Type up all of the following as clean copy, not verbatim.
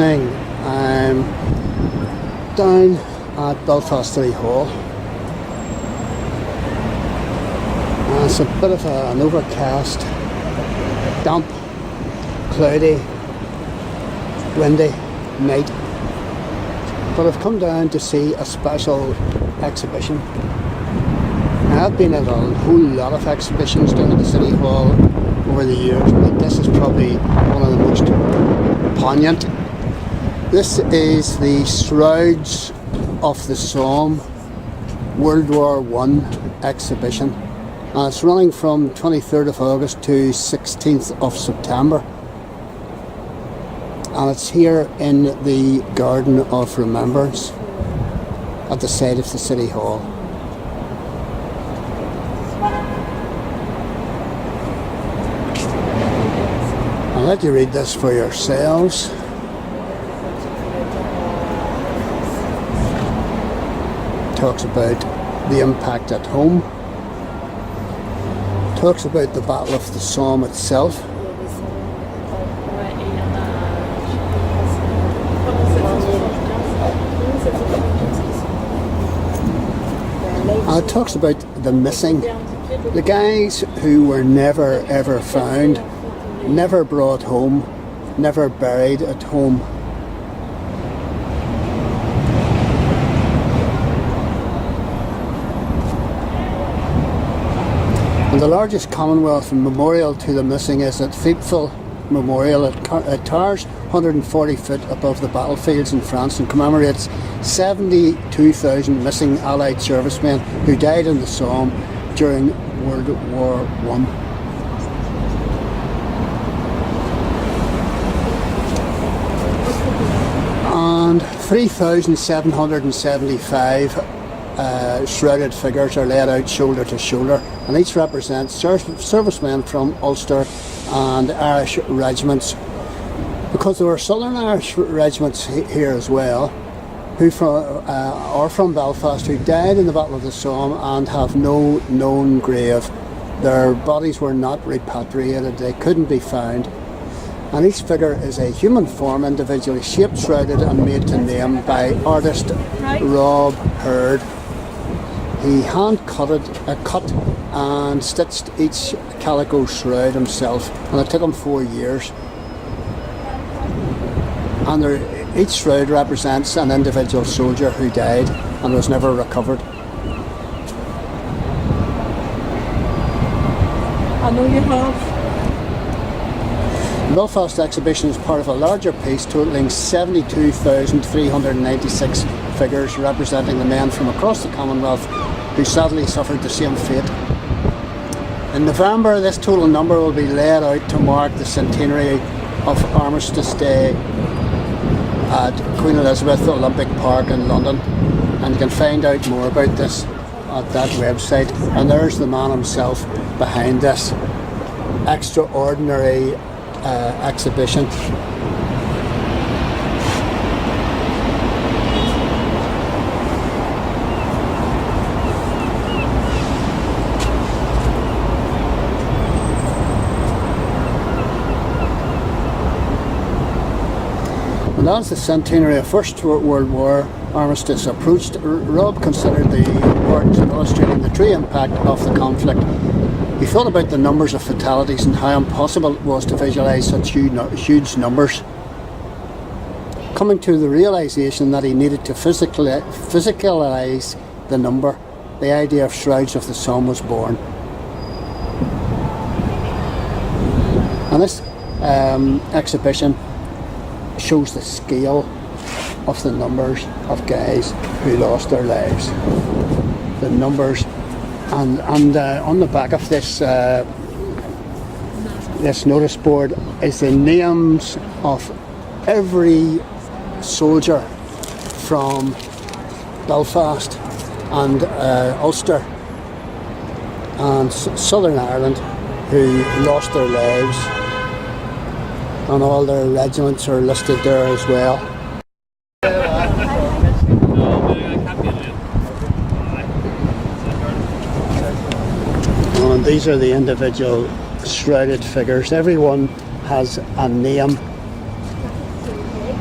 I'm down at Belfast City Hall. And it's a bit of an overcast, damp, cloudy, windy night. But I've come down to see a special exhibition. Now, I've been at a whole lot of exhibitions down at the City Hall over the years, but this is probably one of the most poignant. This is the Shrouds of the Somme World War I exhibition, and it's running from 23rd of August to 16th of September, and it's here in the Garden of Remembrance at the side of the City Hall. I'll let you read this for yourselves. Talks about the impact at home, talks about the Battle of the Somme itself, and it talks about the missing, the guys who were never ever found, never brought home, never buried at home. And the largest Commonwealth memorial to the missing is at Fiepville Memorial. It towers 140 feet above the battlefields in France and commemorates 72,000 missing Allied servicemen who died in the Somme during World War I. And 3,775 shrouded figures are laid out shoulder to shoulder, and each represents servicemen from Ulster and Irish regiments, because there were Southern Irish regiments here as well, who are from Belfast, who died in the Battle of the Somme and have no known grave. Their bodies were not repatriated, they couldn't be found. And each figure is a human form, individually shaped, shrouded and made to name by artist Rob Hurd. He cut and stitched each calico shroud himself, and it took him 4 years. And each shroud represents an individual soldier who died and was never recovered. I know you have. The Belfast exhibition is part of a larger piece totalling 72,396 figures representing the men from across the Commonwealth who sadly suffered the same fate. In November, this total number will be laid out to mark the centenary of Armistice Day at Queen Elizabeth Olympic Park in London, and you can find out more about this at that website. And there's the man himself behind this extraordinary exhibition. And as the centenary of First World War Armistice approached, Rob considered the importance of illustrating the true impact of the conflict. He thought about the numbers of fatalities and how impossible it was to visualise such huge numbers, coming to the realisation that he needed to physicalise the number. The idea of Shrouds of the Somme was born. And this exhibition shows the scale of the numbers of guys who lost their lives. The numbers, and on the back of this this notice board is the names of every soldier from Belfast and Ulster and Southern Ireland who lost their lives, and all their regiments are listed there as well. And these are the individual shrouded figures. Everyone has a name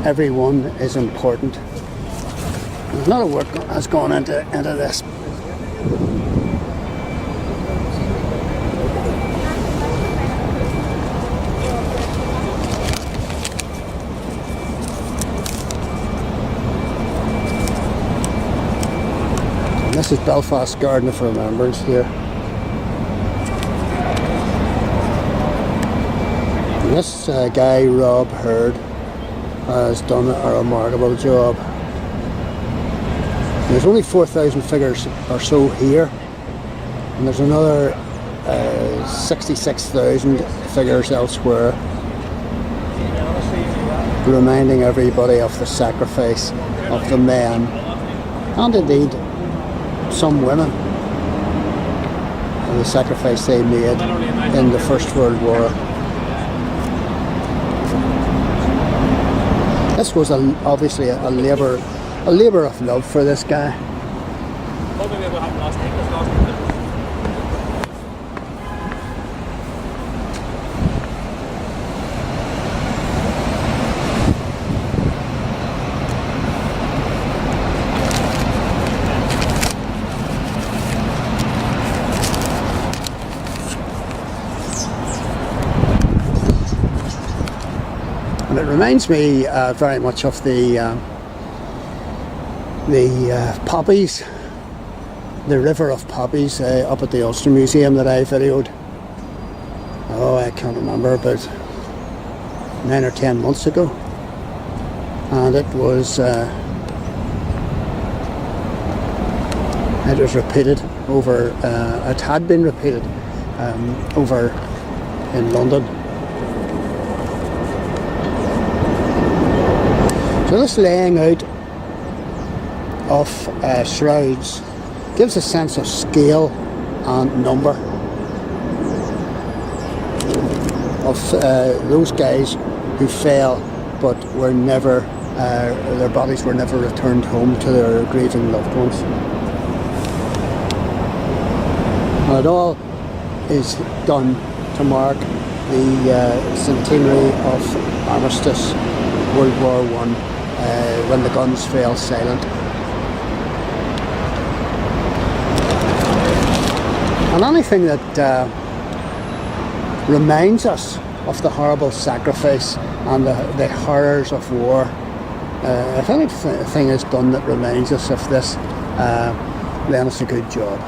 every one is important. A lot of work has gone into this. This is Belfast Garden of Remembrance here. And this guy, Rob Hurd, has done a remarkable job. There's only 4,000 figures or so here, and there's another 66,000 figures elsewhere, reminding everybody of the sacrifice of the men, and indeed some women, and the sacrifice they made in the First World War. This was obviously a labour of love for this guy. And it reminds me very much of the poppies, the river of poppies up at the Ulster Museum that I videoed. Oh, I can't remember, about 9 or 10 months ago, and it was repeated over. It had been repeated over in London. So this laying out of shrouds gives a sense of scale and number of those guys who fell but were never, their bodies were never returned home to their grieving loved ones. Now it all is done to mark the centenary of Armistice, World War I, when the guns fell silent. And anything that reminds us of the horrible sacrifice and the horrors of war, if anything is done that reminds us of this, then it's a good job.